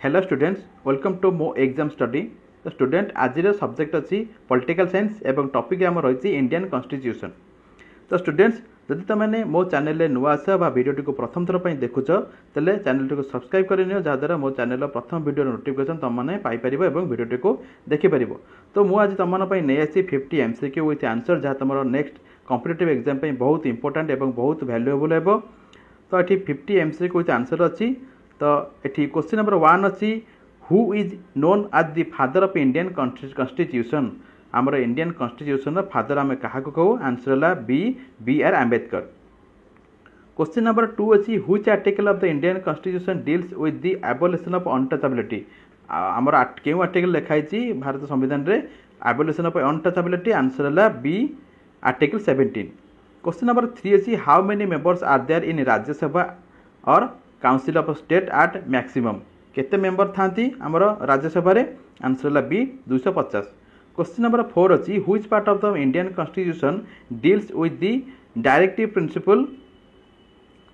Hello students welcome to मो exam study. तो student आज सब्जेक्ट अच्छी पॉलिटिकल साइंस एवं टॉपिक आम रही इंडियन कॉन्स्टिट्यूशन। तो स्टूडेंट्स जदि तुमने मो चैनल नुआ आस भिडियो को प्रथम थर पर देखुच तेल चैनल को सब्सक्राइब कर जहाँद्वारा मो चैनल प्रथम भिडियो नोटिफिकेशन तुमने पाइपर और भिडियो को देखिपर। तो मुझे तुम नहीं आसी 50 MCQ विथ आंसर जहाँ तुम नेक्स्ट कॉम्पिटिटिव एग्जाम बहुत इंपोर्टेंट और बहुत वैल्यूएबल हो। तो ये 50 MCQ विथ आंसर अच्छी। तो ये क्वेश्चन नंबर 1 अच्छी who is known as the father of Indian constitution. आमर इंडियन कॉन्स्टिट्यूशन फादर आम क्या कहू आंसर है B R Ambedkar. Question number 2 अच्छी which article of the Indian constitution deals with the abolition of untouchability. आमर क्यों article लिखाई भारत संविधान रे एबोलिशन ऑफ अनटचेबिलिटी आंसर है बी आर्टिकल 17। क्वेश्चन नंबर 3 अच्छी how many members are there in Rajya Sabha और council of state at maximum. केते member थांती आमर राज्यसभा रे आंसर है बी 250। क्वेश्चन नंबर 4 अच्छी which part of the Indian constitution deals with the directive principle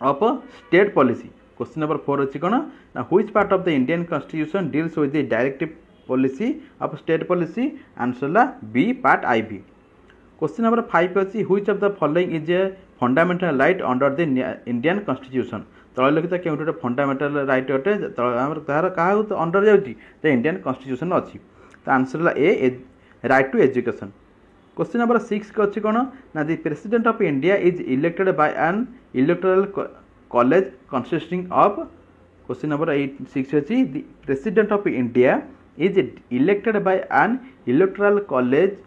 of state policy. Question number 4 अच्छी कौन ना which part of the Indian constitution deals with the directive policy of state policy answer है B part I. Question number 5 अच्छी which of the following is a fundamental right under the Indian constitution. तले लिखित क्यों गोटे fundamental right अटे तार क्या under जाऊँगी इंडियन कॉन्स्टिट्यूशन अच्छी। तो आंसर है A right to education. Question number 6 को अच्छी कौन ना the president of India is elected by an electoral college consisting of. Question number 6 अच्छी the president of India is elected by an electoral college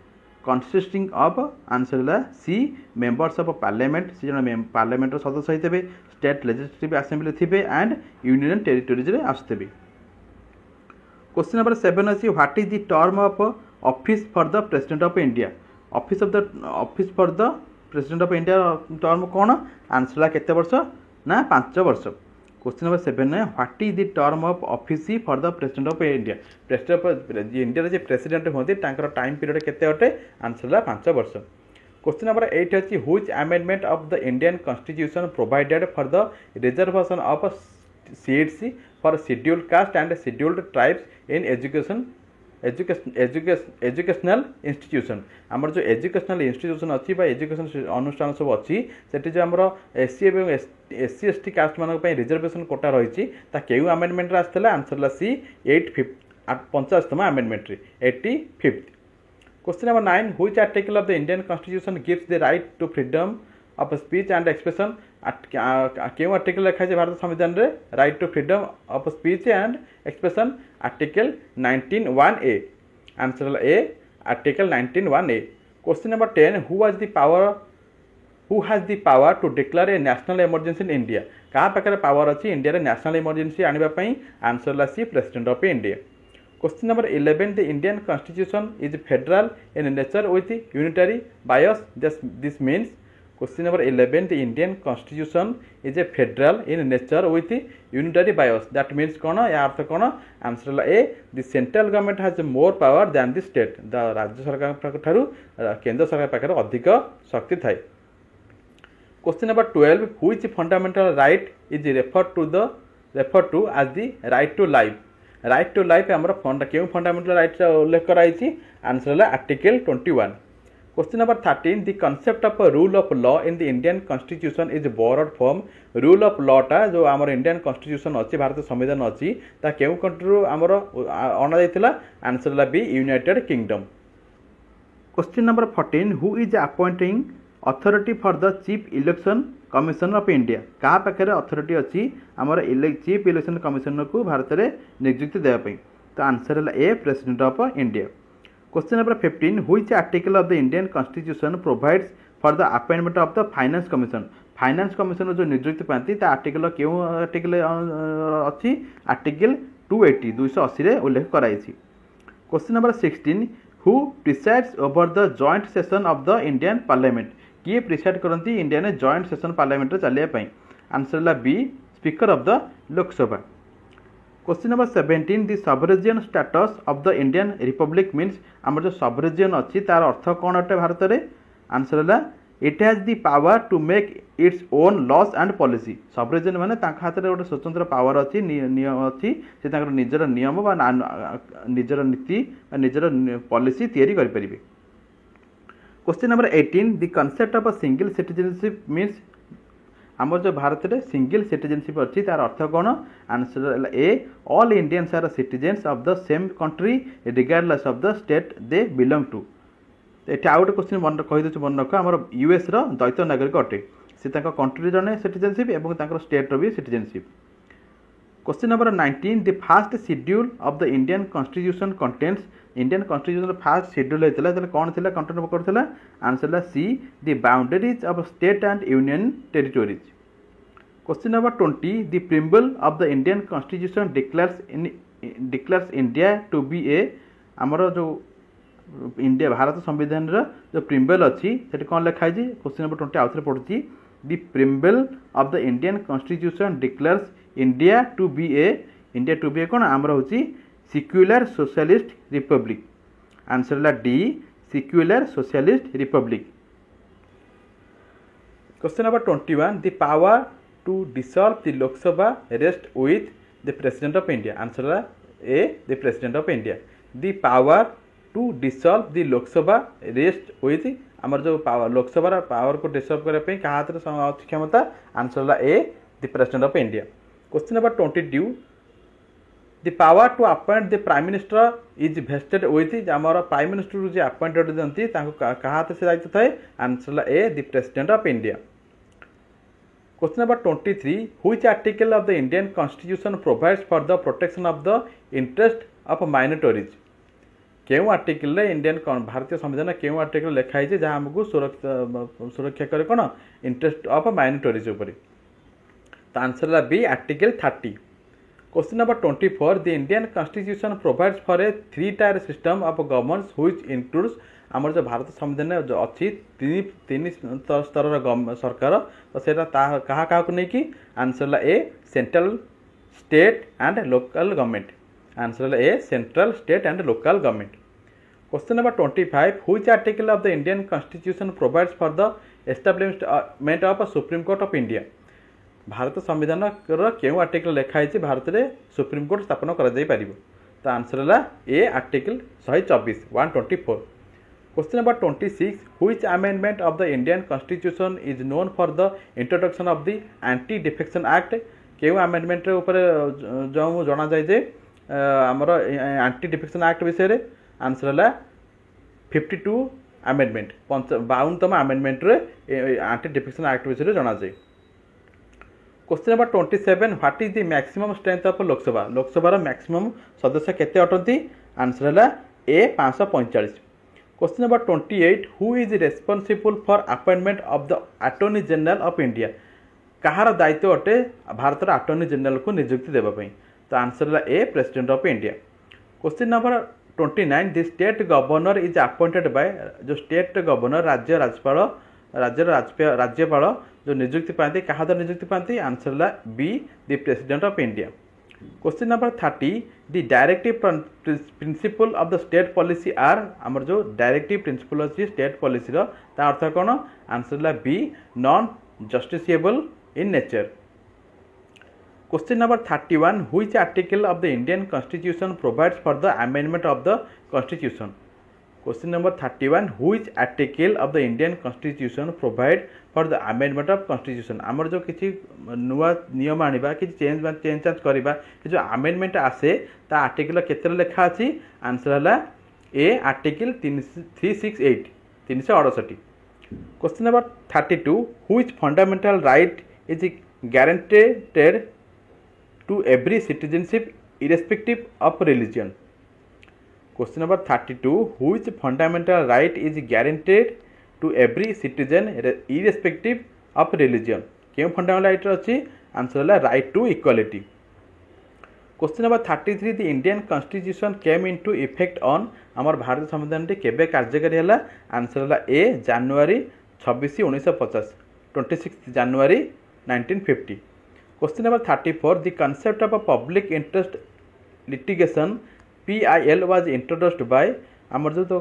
consisting of answer है C members of parliament. सी जन parliament सदस्य होते state legislative assembly थे and union territories आसते। Question number 7 अच्छी what is the term of office for the president of India. Office for the president of India term कौन answer है केते वर्ष ना 5 वर्ष। क्वेश्चन नंबर 7 है what is the term of office for the president of India. President India जो president होती time period केते अटे आंसर है 5 वर्ष। क्वेश्चन नंबर 8 अच्छी which amendment of the Indian constitution provided for the reservation of seats for scheduled caste and scheduled tribes in educational institution. आमर जो educational institution अच्छी एजुकेशन अनुष्ठान सब अच्छी से जो आमर एससी और एससी एसटी कास्ट मान रिजर्वेशन कोटा रही क्यों आमेंडमेंट आसाला आंसर सी 85तम amendment 85th। Question number 9 which article of the Indian constitution gives the right to freedom of speech and expression. क्यों आर्टिकल लिखाई भारत संविधान रे right to freedom of speech and expression article 19(1)(a answer A article 19(1)(a। Question number 10 who has the power to declare a national emergency in India. क्या पाखे power अच्छी India रे national emergency आने answer C president of India. Question number 11 the Indian constitution is federal in nature with unitary bias this means. Question number 11 the Indian constitution is a federal in nature with unitary bias that means कौन या अर्थ कौन answer A the central government has more power than the state. द राज्य सरकार ठारू केंद्र सरकार पाखे अधिक शक्ति थाए। Question number 12 which fundamental right is refer to as the right to life. Right to life आमर क्यों फंडामेंटल राइट उल्लेख कराई आंसर है article 21। Question number 13 the concept of rule of law in the Indian constitution is borrowed from. Rule of लॉटा जो आमर Indian constitution अच्छी भारत संविधान अच्छी क्यों कंट्री आमर अणा जाइतिला आंसर है B United Kingdom. Question number 14 who is appointing authority for the chief election commission of India. क्या पाखे अथॉरिटी अच्छी आमर चीफ इलेक्शन कमिशनर को भारत में नियुक्ति देवाई। तो आंसर है A president of India. Question number 15 which article of the Indian constitution provides for the appointment of the finance commission. Finance commission जो नियुक्ति पाती आर्टिकल क्यों आर्टिकल अच्छी आर्टिकल 280 उल्लेख कराई। Question number 16 who presides over the joint session of the Indian parliament. किए preside करती India ने जॉइंट सेशन पार्लियामेंट चलिए आंसर है B speaker of the Lok Sabha. Question number 17 the sovereign status of the Indian republic means आम जो सबरिजियन अच्छी तार अर्थ कौन अटे भारत में आंसर है it has the power to make its own laws and policy सबरिजन माने तांका हाथ में गोटे स्वतंत्र पावर अच्छी नियम अच्छी से तांकर निजर नियम बा निजर नीति निजर पॉलिसी तैयारी करि परिबे। Question number 18 the concept of a single citizenship means आम जो भारत में सिंगल सिटीजनशिप अच्छी तार अर्थ कौन answer A all Indians are citizens of the same country regardless of the state they belong to. ये आउ गोटे क्वेश्चन मन कहीदे मन रख आम यूएस द्वैत नागरिक अटे से कंट्री जड़े सिटीजनशिप और स्टेट भी citizenship. Question number 19 the first schedule of the Indian constitution contains Indian constitution first schedule होता कौन थी कंटेंट करता answer C the boundaries of state and union territories. Question number 20 the preamble of the Indian constitution declares India to be a आमर जो India Bharat संविधान जो preamble अच्छी से कौन लिखाई क्वेश्चन नंबर 20 आउे पढ़ुची the preamble of the Indian constitution declares India to be a कौन आमर हूँ secular socialist republic answer D secular socialist republic. Question number 21 the power to dissolve the Lok Sabha rest with the president of India answer A the president of India. The power to dissolve the Lok Sabha rest with आमर जो power Lok Sabha power को डिसॉल्व करने क्या हाथ में क्षमता answer A the president of India. Question number 22 the power to appoint the prime minister is vested with आमर प्राइम मिनिस्टर जो अपॉइंटेड दिखती क्या हाथ से दायित्व थाए answer A the president of India. Question number 23 which article of the Indian constitution provides for the protection of the interest of minorities क्यों article Indian भारतीय संविधान क्यों आर्टिकल लिखाई जहाँ आमको सुरक्षा करे कौन इंटरेस्ट ऑफ माइनॉरिटीज उपर तो answer B article 30। Question number 24 the Indian constitution provides for a 3-tier system of governance which includes आमर जो भारत संविधान जो अच्छी तीन स्तर सरकार तो सेटा क्या नहीं answer A central state and local government answer A central state and local government. Question number 25 which article of the Indian constitution provides for the establishment of supreme court of India Bharat संविधान क्यों article लिखाई भारत में supreme court स्थापन कर तो answer A article 124। Question number 26 which amendment of the Indian constitution is known for the introduction of the anti defection act क्यों amendment जो जना जाए आमर एंटी डिफेक्शन एक्ट विषय आंसर 52 अमेंडमेंट 52तम अमेंडमेंट एंटी डिफेक्शन एक्ट विषय जना जाए। Question number 27 what is the maximum strength of Lok Sabha Lok Sabha maximum सदस्य केते अटंती answer A 545। Question number 28 who is responsible for appointment of the attorney general of India कहार दायित्व अटे भारत अटॉर्नी जनरल को नियुक्ति देवाई तो answer A president of India. Question number 29 the state governor is appointed by जो स्टेट गवर्नर राज्यपाल जो नियुक्ति पाती क्या द्वारा नियुक्ति पाती answer B the president of India. Question number 30 the directive principle of the state policy are आमर जो डायरेक्टिव प्रिंसिपल अच्छी स्टेट पॉलिसी अर्थ कौन answer B non justiciable in nature. Question number 31 which article of the Indian constitution provides for the amendment of the constitution question number 31 which article of the Indian constitution provide for the amendment of constitution आमर जो किसी नुआ नियम आनिबा कि change करबा जो amendment आसे ता आर्टिकल केते लिखा अछि आंसर हला A article 368 368। Question number 32 which fundamental right is guaranteed to every citizenship irrespective of religion question number 32 which fundamental right is guaranteed to every citizen irrespective of religion क्यों fundamental right अच्छी answer है right to equality. Question number 33 the Indian constitution came into effect on आमर भारत संविधान केबे कार्यकारी है answer है A January 26 1950 26 जनवरी 1950। Question number 34 the concept of a public interest litigation PIL was introduced by आमर जो तो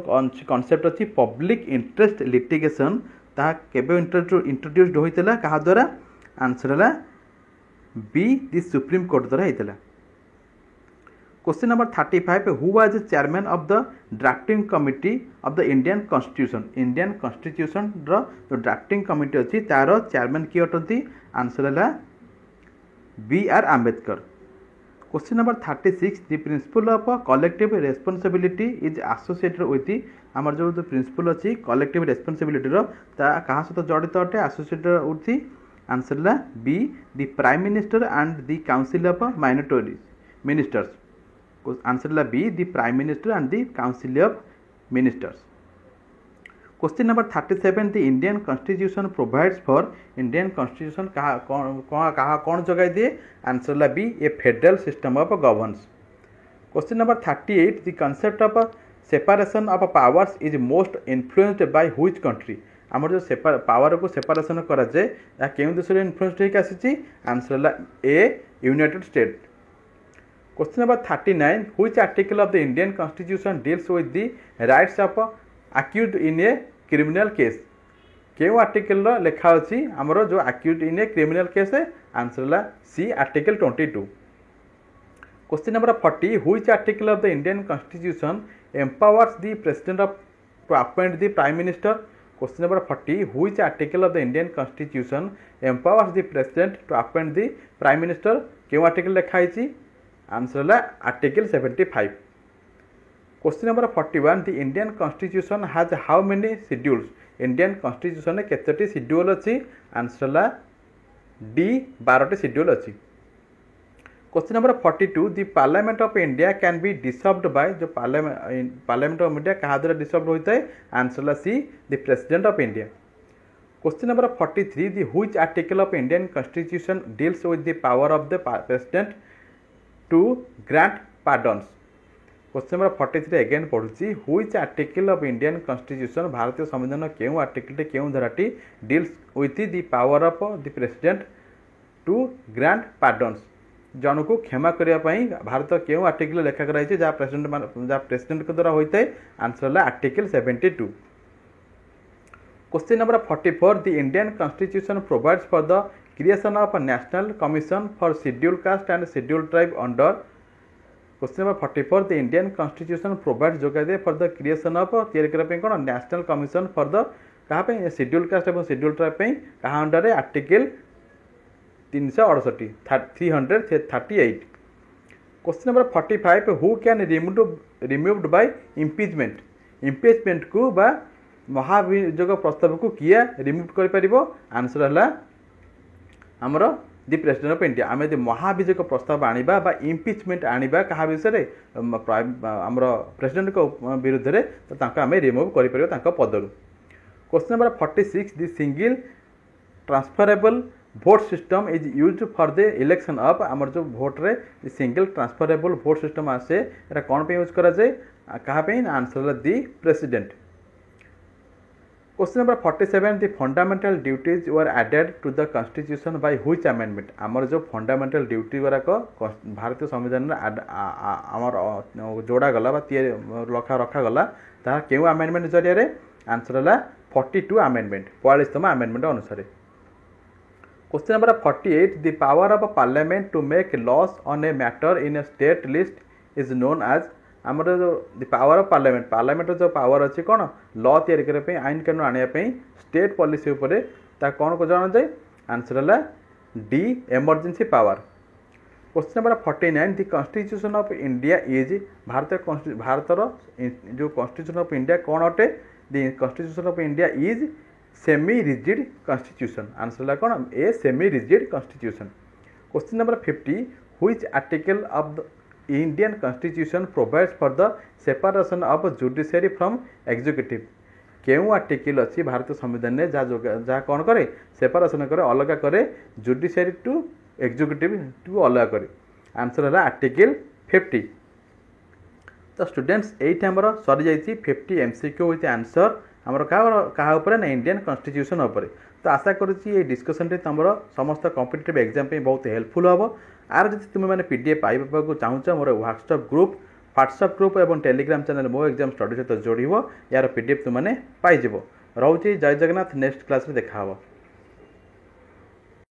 कॉन्सेप्ट अच्छी पब्लिक इंटरेस्ट लिटिगेशन ତାହା କେବେ ଇଣ୍ଟ୍ରୋଡ୍ୟୁସ୍ଡ ହୋଇଥିଲା କାହା ଦ୍ୱାରା? ଆନ୍ସର ହେଲା बी दी सुप्रीम कोर्ट द्वारा होता। Question number 35 who was chairman of the drafting committee of the Indian constitution? Indian constitution रो जो ड्राफ्टिंग कमिटी अच्छी तार चेयरमैन किए अटंती? आंसर है B R Ambedkar. Question number 36 the principle of collective responsibility is associated with आमर जो principal अच्छी कलेक्टिव रेस्पॉन्सिबिलिटी रो ता कहा सहित जड़ित अटे एसोसिएटेड विथ? आंसर है B the prime minister and the council of minority ministers. Answer है B the prime minister and the council of ministers. Question number 37 the Indian constitution provides for Indian constitution कौन जगाई दिए? Answer है B a federal system of governance. Question number 38 the concept of separation of powers is most influenced by which country? आमर जो power को separation करा जाए या केउं देश रे इन्फ्लुएंस्ड होइक आसीची? आंसर है A United State. Question number 39 which article of the Indian constitution deals with the rights of accused in a criminal case? केउं आर्टिकल रो लेखा अछि हमरो जो accused in a criminal case है? आंसर है C article 22। Question number 40 which article of the Indian constitution empowers the president of to appoint the prime minister? Question number 40 which article of the Indian constitution empowers the president to appoint the prime minister? केउं article लेखा है? Answer है article 75। Question number 41 the Indian constitution has how many schedules? Indian constitution में केतोटी schedule अच्छी? Answer है D 12टी schedule अच्छी। Question number 42 the parliament of India can be dissolved by जो पार्लियामेंट ऑफ इंडिया कहा द्वारा डिसॉल्व होता है? आंसर है C the president of India. Question number 43 the which article of Indian constitution deals with the power of the president to grant pardons? Question number 43 again पढ़ुची which article of Indian constitution भारतीय संविधान केउं article केउं धाराटी deals with the power of the president to grant pardons? जन को क्षमा करने भारत केउं आर्टिकल लेखा कराई जहाँ प्रेसिडेंट के द्वारा होता है? आंसर है article 72। Question number 44 the Indian constitution provides for the creation of national commission for schedule caste and schedule tribe under? Question number 44 the Indian constitution provides जोगाई दे फॉर द क्रिएशन ऑफ या कौन national commission for the क्या schedule caste और schedule tribe कहा under? Article 368 338। Question number 45 who can removed by impeachment? Impeachment को बा महाभियोग प्रस्ताव को किए रिमूव कर पारिबो? आंसर है हमर दि प्रेसिडेंट ऑफ इंडिया। आम महाभियोग प्रस्ताव आनिबा बा इम्पीचमेंट आनिबा कहा विषय हमर प्रेसिडेंट को विरुद्ध रे तो तांका आमे रिमूव कर पारिबो तांका पदरु। Question number 46 the single transferable vote system is used for the election of? आमर जो भोट रे सिंगल ट्रांसफरेबल भोट सिस्टम आसे एटा कौन पे यूज करा जाए कहा पे? आंसर है the president. Question number 47 the fundamental duties were added to the constitution by which amendment? आमर जो फंडामेंटल ड्यूटी गुराक भारतीय संविधान आमर जोड़ा गला रखा गला ताहा केउ अमेंडमेंट जरिया? आंसर है 42 अमेंडमेंट 45तम अमेंडमेंट अनुसार। Question number 48 the power of parliament to make laws on a matter in a state list is known as? आमर जो द पावर ऑफ पार्लियामेंट जो पावर अच्छी कौन लॉ तैयारी करने आईन कानून आने स्टेट पॉलिसी उपरे ता कौन को जाना जाए? आंसर है D emergency power. Question number 49 the constitution of India is भारतर जो कॉन्स्टिट्यूशन ऑफ इंडिया कौन अटे? The constitution of India is semi rigid constitution. Answer है कौन? A semi rigid constitution. Question number 50 which article of the Indian constitution provides for the separation of judiciary from executive? केउं article अच्छी भारतीय संविधान में जहाँ कौन करे सेपरेशन करे अलग करे जुडिशियरी टू एग्जीक्यूटिव टू अलग करे? आंसर है आर्टिकल 50। तो स्टूडेंट्स एट आमर सरी जाइए 50 MCQ विथ आंसर आमर क्या ना इंडियन कॉन्स्टिट्यूशन उपर। तो आशा करुँची डिस्कसन तुम समस्त कॉम्पिटिटिव एग्जाम बहुत हेल्पफुल हम। आर जब तुम मैंने PDF पाइबा को चाहूच मोर व्हाट्सएप ग्रुप और टेलीग्राम चैनल मो एग्जाम स्टडी सहित जोड़ यार PDF तुमने पाइब। रोचे जय जगन्नाथ नेक्स्ट क्लास रे देखा हबो।